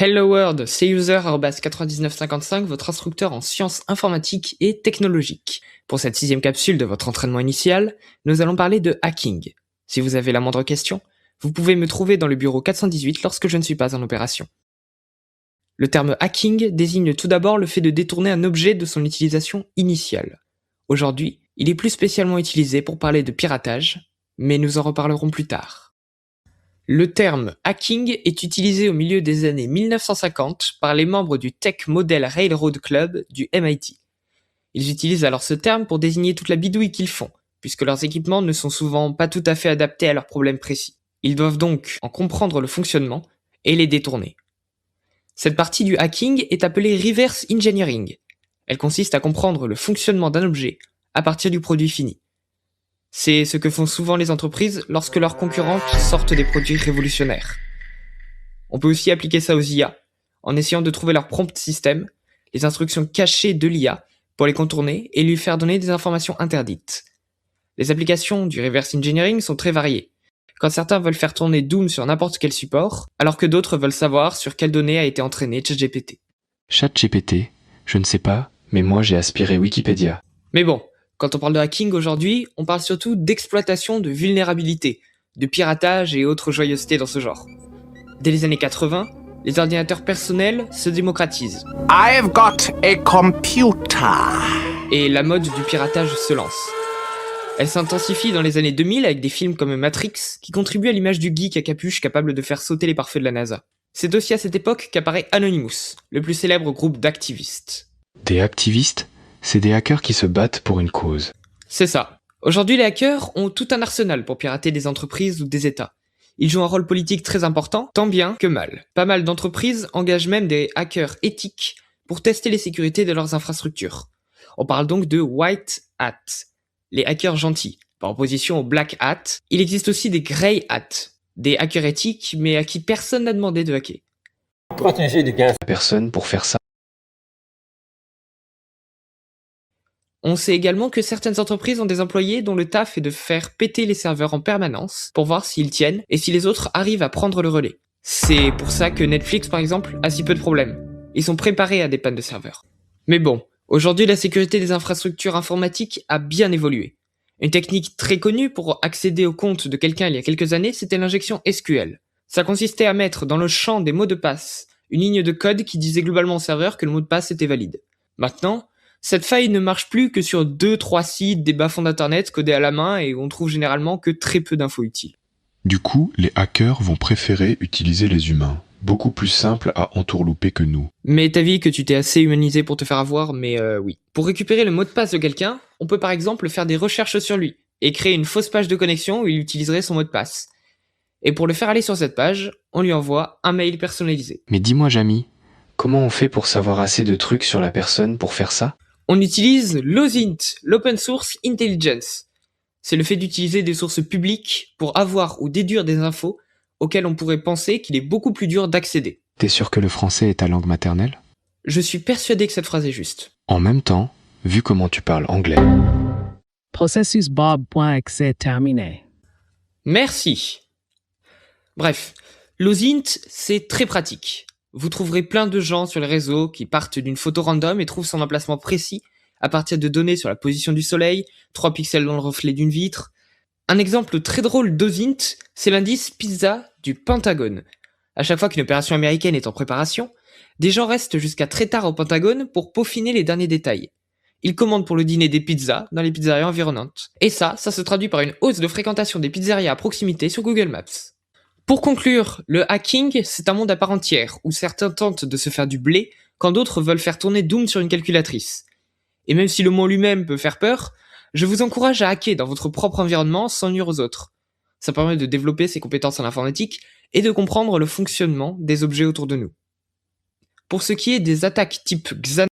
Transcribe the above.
Hello World, c'est user@9955, votre instructeur en sciences informatiques et technologiques. Pour cette 6e capsule de votre entraînement initial, nous allons parler de hacking. Si vous avez la moindre question, vous pouvez me trouver dans le bureau 418 lorsque je ne suis pas en opération. Le terme hacking désigne tout d'abord le fait de détourner un objet de son utilisation initiale. Aujourd'hui, il est plus spécialement utilisé pour parler de piratage, mais nous en reparlerons plus tard. Le terme hacking est utilisé au milieu des années 1950 par les membres du Tech Model Railroad Club du MIT. Ils utilisent alors ce terme pour désigner toute la bidouille qu'ils font, puisque leurs équipements ne sont souvent pas tout à fait adaptés à leurs problèmes précis. Ils doivent donc en comprendre le fonctionnement et les détourner. Cette partie du hacking est appelée reverse engineering. Elle consiste à comprendre le fonctionnement d'un objet à partir du produit fini. C'est ce que font souvent les entreprises lorsque leurs concurrentes sortent des produits révolutionnaires. On peut aussi appliquer ça aux IA, en essayant de trouver leur prompt system, les instructions cachées de l'IA, pour les contourner et lui faire donner des informations interdites. Les applications du reverse engineering sont très variées, quand certains veulent faire tourner Doom sur n'importe quel support, alors que d'autres veulent savoir sur quelles données a été entraîné ChatGPT. ChatGPT, je ne sais pas, mais moi j'ai aspiré Wikipédia. Mais bon, quand on parle de hacking aujourd'hui, on parle surtout d'exploitation de vulnérabilités, de piratage et autres joyeusetés dans ce genre. Dès les années 80, les ordinateurs personnels se démocratisent. I've got a computer. Et la mode du piratage se lance. Elle s'intensifie dans les années 2000 avec des films comme Matrix qui contribuent à l'image du geek à capuche capable de faire sauter les pare-feux de la NASA. C'est aussi à cette époque qu'apparaît Anonymous, le plus célèbre groupe d'activistes. Des activistes ? C'est des hackers qui se battent pour une cause. C'est ça. Aujourd'hui, les hackers ont tout un arsenal pour pirater des entreprises ou des États. Ils jouent un rôle politique très important, tant bien que mal. Pas mal d'entreprises engagent même des hackers éthiques pour tester les sécurités de leurs infrastructures. On parle donc de white hat, les hackers gentils. Par opposition aux black hat, il existe aussi des grey hat, des hackers éthiques mais à qui personne n'a demandé de hacker. Protéger du gaz. Personne pour faire ça. On sait également que certaines entreprises ont des employés dont le taf est de faire péter les serveurs en permanence pour voir s'ils tiennent et si les autres arrivent à prendre le relais. C'est pour ça que Netflix par exemple a si peu de problèmes. Ils sont préparés à des pannes de serveurs. Mais bon, aujourd'hui la sécurité des infrastructures informatiques a bien évolué. Une technique très connue pour accéder au compte de quelqu'un il y a quelques années, c'était l'injection SQL. Ça consistait à mettre dans le champ des mots de passe une ligne de code qui disait globalement au serveur que le mot de passe était valide. Maintenant, cette faille ne marche plus que sur 2-3 sites des bas-fonds d'internet codés à la main et où on trouve généralement que très peu d'infos utiles. Du coup, les hackers vont préférer utiliser les humains. Beaucoup plus simple à entourlouper que nous. Mais t'as vu que tu t'es assez humanisé pour te faire avoir, mais oui. Pour récupérer le mot de passe de quelqu'un, on peut par exemple faire des recherches sur lui et créer une fausse page de connexion où il utiliserait son mot de passe. Et pour le faire aller sur cette page, on lui envoie un mail personnalisé. Mais dis-moi, Jamy, comment on fait pour savoir assez de trucs sur la personne pour faire ça ? On utilise l'OSINT, l'Open Source Intelligence. C'est le fait d'utiliser des sources publiques pour avoir ou déduire des infos auxquelles on pourrait penser qu'il est beaucoup plus dur d'accéder. T'es sûr que le français est ta langue maternelle ? Je suis persuadé que cette phrase est juste. En même temps, vu comment tu parles anglais. Processus Bob.exe terminé. Merci. Bref, l'OSINT, c'est très pratique. Vous trouverez plein de gens sur les réseaux qui partent d'une photo random et trouvent son emplacement précis à partir de données sur la position du soleil, 3 pixels dans le reflet d'une vitre. Un exemple très drôle d'OSINT, c'est l'indice pizza du Pentagone. À chaque fois qu'une opération américaine est en préparation, des gens restent jusqu'à très tard au Pentagone pour peaufiner les derniers détails. Ils commandent pour le dîner des pizzas dans les pizzerias environnantes. Et ça se traduit par une hausse de fréquentation des pizzerias à proximité sur Google Maps. Pour conclure, le hacking, c'est un monde à part entière, où certains tentent de se faire du blé, quand d'autres veulent faire tourner Doom sur une calculatrice. Et même si le mot lui-même peut faire peur, je vous encourage à hacker dans votre propre environnement sans nuire aux autres. Ça permet de développer ses compétences en informatique et de comprendre le fonctionnement des objets autour de nous. Pour ce qui est des attaques type Xana,